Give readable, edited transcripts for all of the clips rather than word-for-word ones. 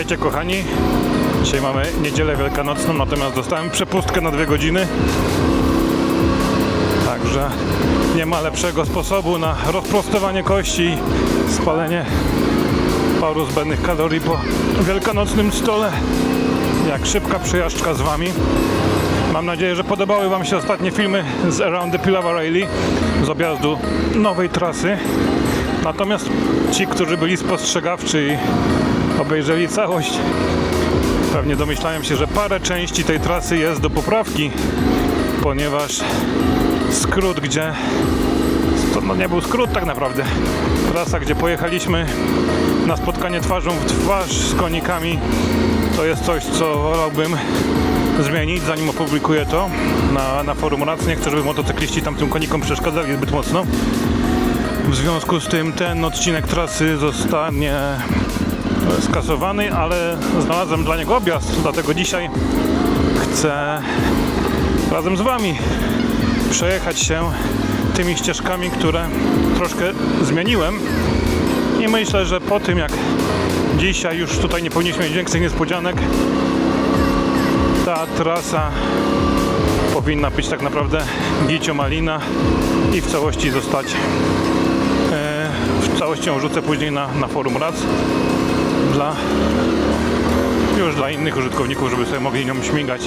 Witajcie kochani, dzisiaj mamy niedzielę wielkanocną, natomiast dostałem przepustkę na 2 godziny. Także nie ma lepszego sposobu na rozprostowanie kości i spalenie paru zbędnych kalorii po wielkanocnym stole, jak szybka przejażdżka z Wami. Mam nadzieję, że podobały Wam się ostatnie filmy z Around the Pilawa Rally, z objazdu nowej trasy. Natomiast ci, którzy byli spostrzegawczy i obejrzeli całość, pewnie domyślają się, że parę części tej trasy jest do poprawki, ponieważ skrót, gdzie to nie był skrót tak naprawdę, trasa, gdzie pojechaliśmy na spotkanie twarzą w twarz z konikami, to jest coś, co wolałbym zmienić, zanim opublikuję to na forum RAC. Nie chcę, żeby motocykliści tamtym konikom przeszkadzali zbyt mocno. W związku z tym ten odcinek trasy zostanie skasowany, ale znalazłem dla niego objazd, dlatego dzisiaj chcę razem z Wami przejechać się tymi ścieżkami, które troszkę zmieniłem i myślę, że po tym jak dzisiaj już tutaj nie powinniśmy mieć większych niespodzianek, ta trasa powinna być tak naprawdę gicio malina i w całości zostać w całości ją rzucę później na forum RAC dla innych użytkowników, żeby sobie mogli nią śmigać.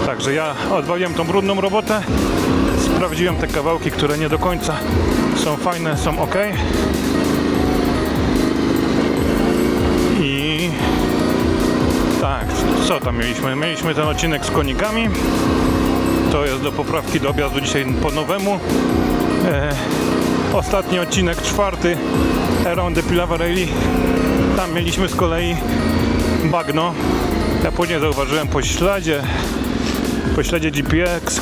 Także ja odwaliłem tą brudną robotę, sprawdziłem te kawałki, które nie do końca są fajne, są ok. I tak, co tam mieliśmy? Mieliśmy ten odcinek z konikami. To jest do poprawki do objazdu dzisiaj po nowemu. Ostatni odcinek, 4. Around the Pilawa Rally. Tam mieliśmy z kolei bagno. Ja później zauważyłem po śladzie GPX,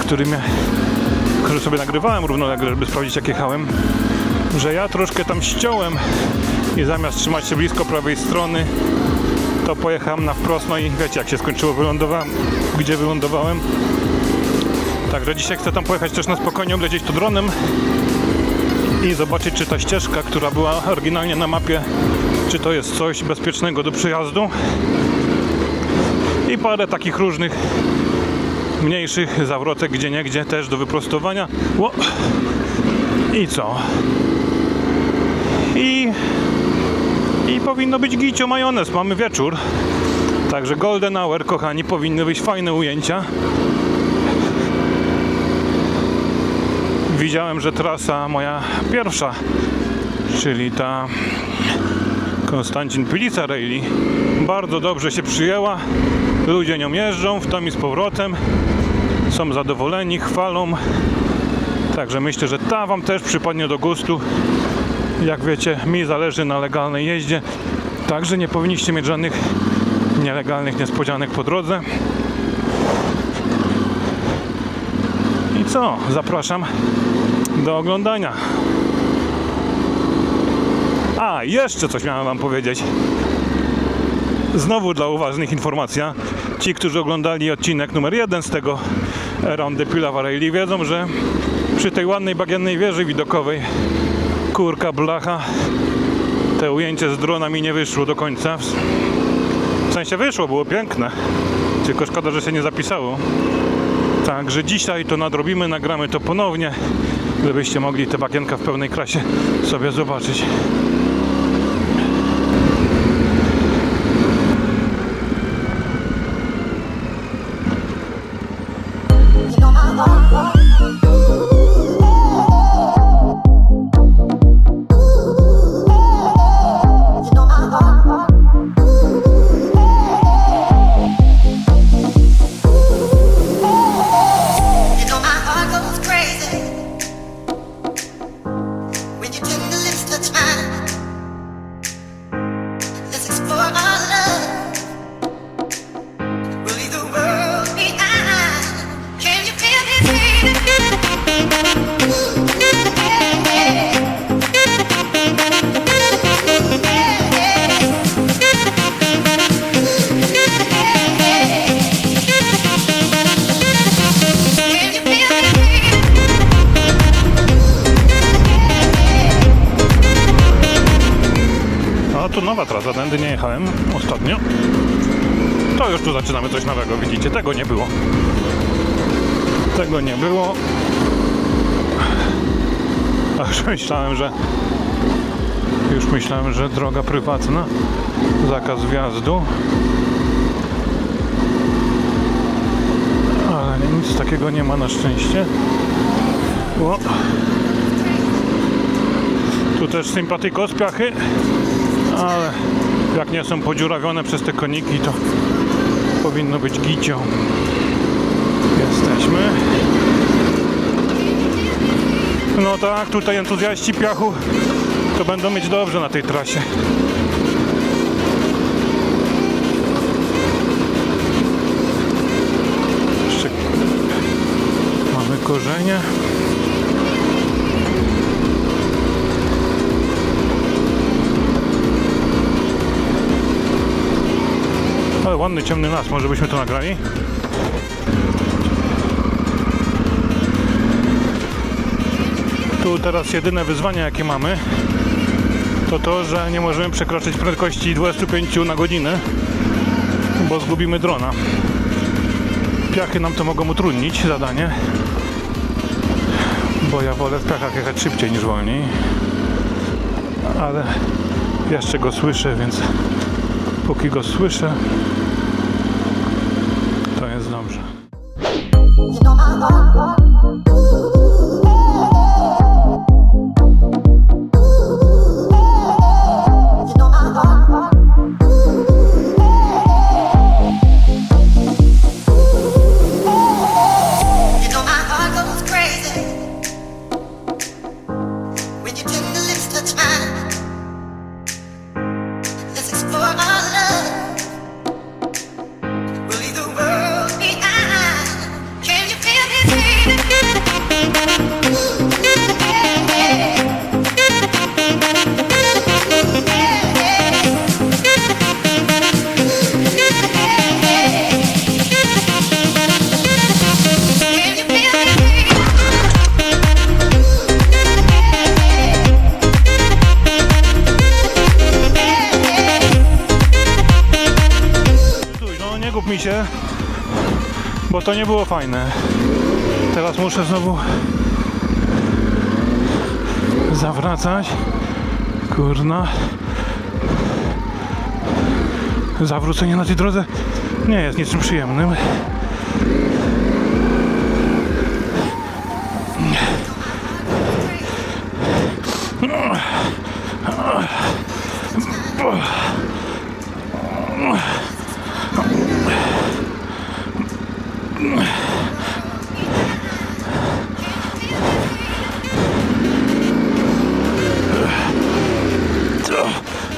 który sobie nagrywałem równolegle, żeby sprawdzić jak jechałem, że ja troszkę tam ściąłem i zamiast trzymać się blisko prawej strony, to pojechałem na wprost, no i wiecie jak się skończyło, gdzie wylądowałem. Także dzisiaj chcę tam pojechać też na spokojnie, oglecieć to dronem i zobaczyć, czy ta ścieżka, która była oryginalnie na mapie, czy to jest coś bezpiecznego do przejazdu. I parę takich różnych mniejszych zawrotek gdzieniegdzie też do wyprostowania. I co? I powinno być gicio majonez, mamy wieczór. Także golden hour, kochani, powinny być fajne ujęcia. Widziałem, że trasa moja pierwsza, czyli ta Konstancin Pilica Rally, bardzo dobrze się przyjęła. Ludzie nią jeżdżą w tom i z powrotem, są zadowoleni, chwalą. Także myślę, że ta Wam też przypadnie do gustu. Jak wiecie, mi zależy na legalnej jeździe, także nie powinniście mieć żadnych nielegalnych niespodzianek po drodze. I co? Zapraszam do oglądania. A, jeszcze coś miałem Wam powiedzieć. Znowu dla uważnych informacja. Ci, którzy oglądali odcinek numer 1 z tego Around the Pilawa Rally, wiedzą, że przy tej ładnej bagiennej wieży widokowej, kurka blacha, te ujęcie z drona mi nie wyszło do końca. W sensie wyszło, było piękne, tylko szkoda, że się nie zapisało. Także dzisiaj to nadrobimy, nagramy to ponownie, żebyście mogli te bagienka w pełnej krasie sobie zobaczyć. When your tender lips touch mine, tu nowa trasa, tędy nie jechałem ostatnio. To już tu zaczynamy coś nowego, widzicie, tego nie było. Tego nie było. Aż myślałem, że droga prywatna, zakaz wjazdu. Ale nic takiego nie ma na szczęście. O. Tu też sympatyko piachy, ale jak nie są podziurawione przez te koniki, to powinno być gicio. Jesteśmy. No tak, tutaj entuzjaści piachu to będą mieć dobrze na tej trasie. Jeszcze mamy korzenie. Ale ładny, ciemny las, może byśmy to nagrali? Tu teraz jedyne wyzwanie, jakie mamy, to to, że nie możemy przekroczyć prędkości 25 na godzinę, bo zgubimy drona. Piachy nam to mogą utrudnić zadanie, bo ja wolę w piachach jechać szybciej niż wolniej. Ale jeszcze go słyszę, więc póki go słyszę, to jest dobrze. Mi się, bo to nie było fajne. Teraz muszę znowu zawracać. Kurna. Zawrócenie na tej drodze nie jest niczym przyjemnym.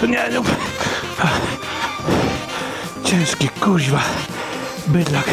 Nie, no. Ciężki, kuźwa, bydlak.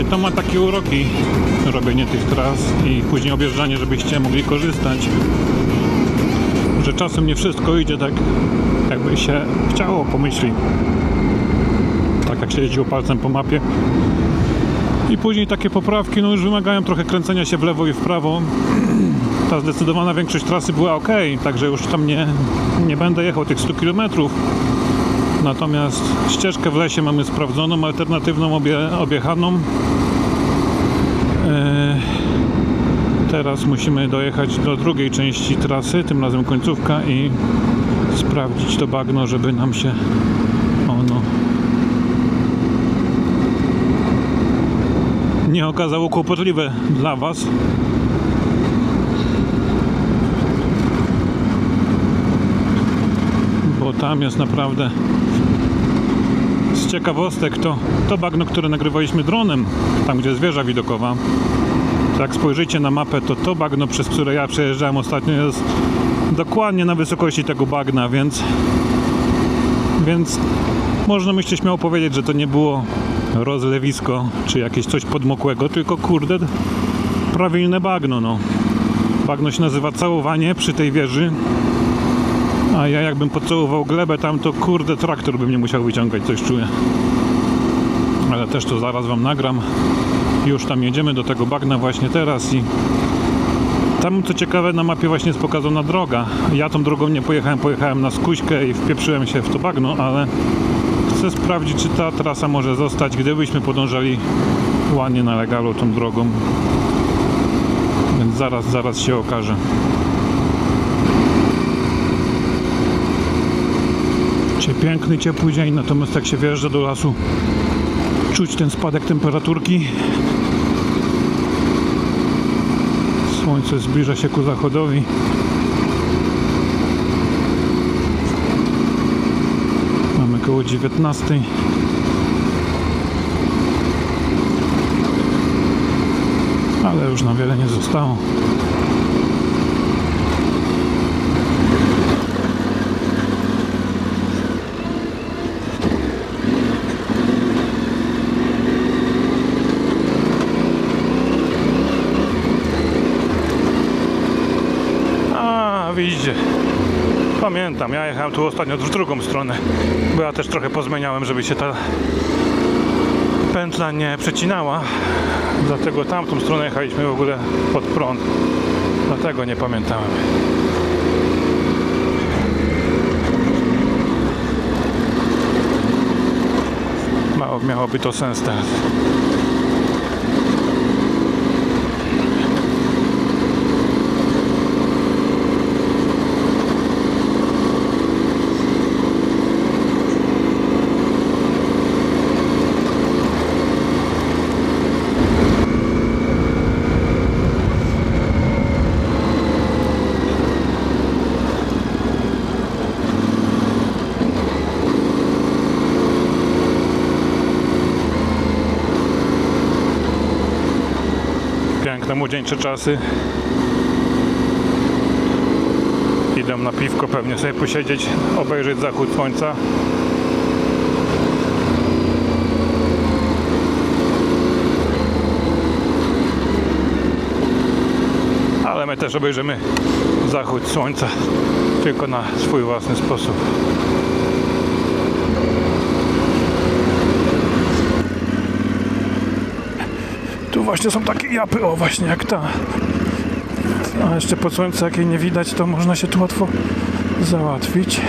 To ma takie uroki, robienie tych tras i później objeżdżanie, żebyście mogli korzystać, że czasem nie wszystko idzie tak, jakby się chciało, pomyśli, tak jak się jeździło palcem po mapie. I później takie poprawki no już wymagają trochę kręcenia się w lewo i w prawo. Ta zdecydowana większość trasy była ok, także już tam nie będę jechał tych 100 km. Natomiast ścieżkę w lesie mamy sprawdzoną, alternatywną objechaną. Teraz musimy dojechać do drugiej części trasy, tym razem końcówka, i sprawdzić to bagno, żeby nam się ono nie okazało kłopotliwe dla Was. Bo tam jest naprawdę z ciekawostek to bagno, które nagrywaliśmy dronem, tam gdzie jest wieża widokowa. Jak spojrzycie na mapę, to bagno, przez które ja przejeżdżałem ostatnio, jest dokładnie na wysokości tego bagna, więc Więc można myślę śmiało powiedzieć, że to nie było rozlewisko czy jakieś coś podmokłego, tylko kurde prawilne bagno, no. Bagno się nazywa całowanie przy tej wieży, a ja jakbym pocałował glebę tam, to kurde traktor bym nie musiał wyciągać, coś czuję. Ale też to zaraz wam nagram. Już tam jedziemy do tego bagna właśnie teraz i tam co ciekawe na mapie właśnie jest pokazana droga. Ja tą drogą nie pojechałem na skuśkę i wpieprzyłem się w to bagno, ale chcę sprawdzić, czy ta trasa może zostać, gdybyśmy podążali ładnie na legalu tą drogą. Więc zaraz się okaże. Dzisiaj piękny, ciepły dzień, natomiast jak się wjeżdża do lasu, czuć ten spadek temperaturki. Słońce zbliża się ku zachodowi. Mamy koło 19. Ale już na wiele nie zostało. Widzicie, pamiętam, ja jechałem tu ostatnio w drugą stronę, bo ja też trochę pozmieniałem, żeby się ta pętla nie przecinała, dlatego tamtą stronę jechaliśmy w ogóle pod prąd, dlatego nie pamiętałem. Miałoby to sens teraz. Piękne, młodzieńcze czasy. Idę na piwko pewnie sobie posiedzieć, obejrzeć zachód słońca. Ale my też obejrzymy zachód słońca, tylko na swój własny sposób. Tu właśnie są takie japy, o właśnie jak ta. A jeszcze pod słońce jakiej nie widać, to można się tu łatwo załatwić.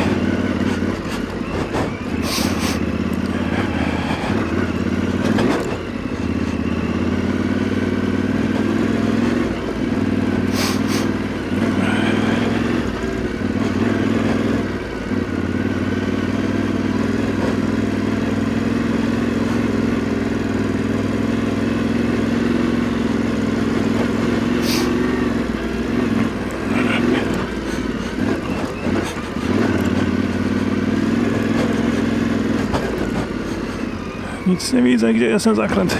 Nic nie widzę, gdzie jest ten zakręt.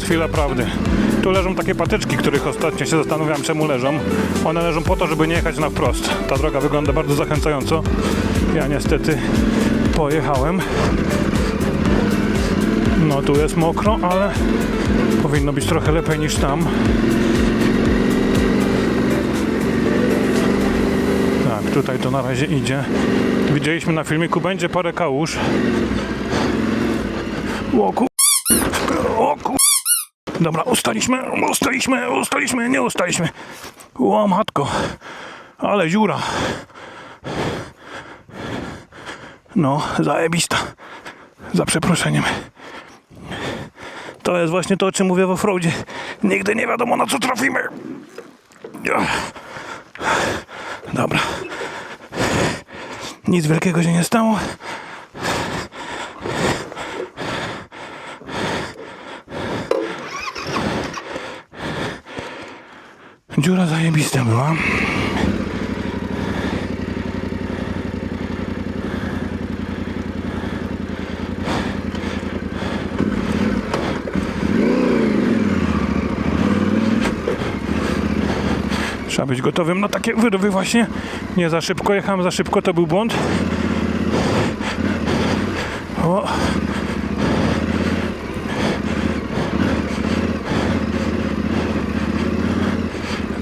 chwila prawdy. Tu leżą takie patyczki, których ostatnio się zastanawiałem, czemu leżą. One leżą po to, żeby nie jechać na wprost. Ta droga wygląda bardzo zachęcająco. Ja niestety pojechałem. No tu jest mokro, ale powinno być trochę lepiej niż tam. Tak, tutaj to na razie idzie. Widzieliśmy na filmiku, będzie parę kałuż. O ku... Dobra, ustaliśmy, nie ustaliśmy. O matko, ale dziura. No, zajebista. Za przeproszeniem. To jest właśnie to, o czym mówię w offroadzie. Nigdy nie wiadomo, na co trafimy. Dobra. Nic wielkiego się nie stało. Dziura zajebista była. Trzeba być gotowym na takie wyrywy właśnie. Nie za szybko, jechałem za szybko, to był błąd. O.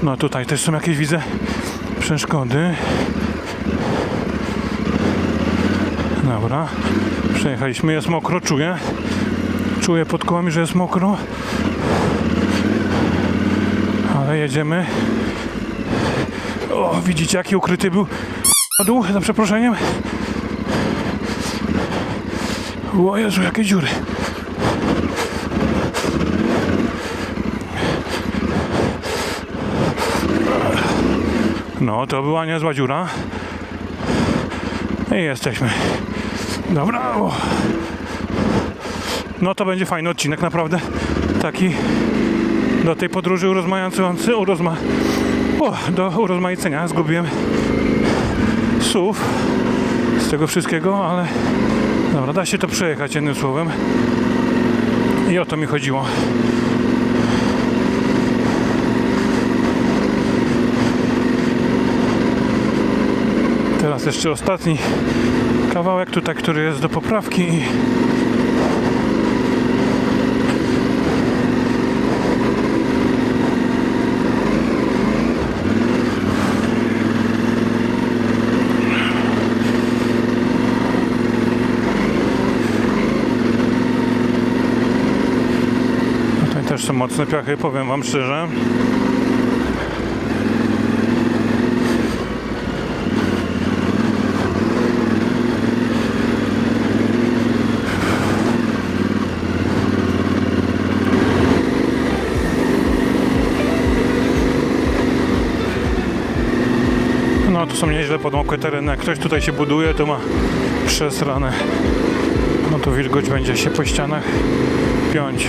No tutaj też są jakieś, widzę, przeszkody. Dobra, przejechaliśmy, jest mokro, czuję pod kołami, że jest mokro, ale jedziemy. O, widzicie, jaki ukryty był dół, za przeproszeniem. O Jezu, jakie dziury. No, to była niezła dziura. I jesteśmy. Dobra. O. No to będzie fajny odcinek, naprawdę. Taki do tej podróży do urozmaicenia. Zgubiłem słów z tego wszystkiego, ale dobra, da się to przejechać jednym słowem. I o to mi chodziło. Teraz jeszcze ostatni kawałek tutaj, który jest do poprawki. Tutaj też są mocne piachy, powiem wam szczerze. No to są nieźle podmokłe tereny. Jak ktoś tutaj się buduje, to ma przesrane. No to wilgoć będzie się po ścianach piąć.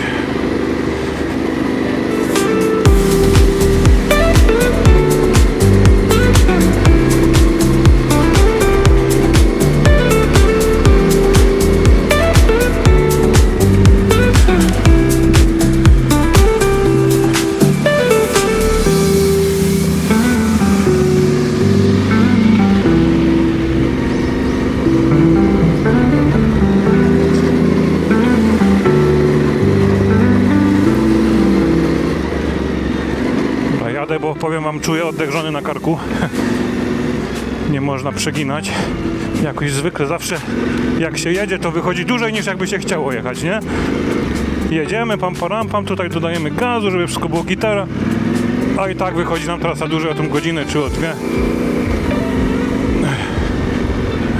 Bo powiem wam, czuję oddech żony na karku. Nie można przeginać. Jakoś zwykle zawsze jak się jedzie, to wychodzi dłużej niż jakby się chciało jechać, nie? Jedziemy, pam, tutaj dodajemy gazu, żeby wszystko było gitara. A i tak wychodzi nam trasa dłużej o tą godzinę czy o dwie.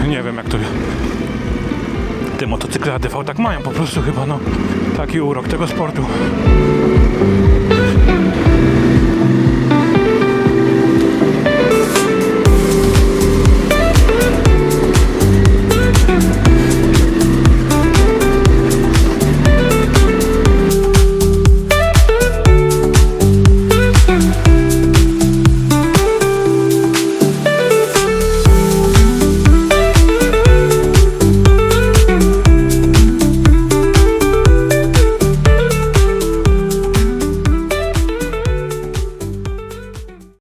Nie wiem, jak to te motocykle ATV tak mają po prostu chyba, no. Taki urok tego sportu.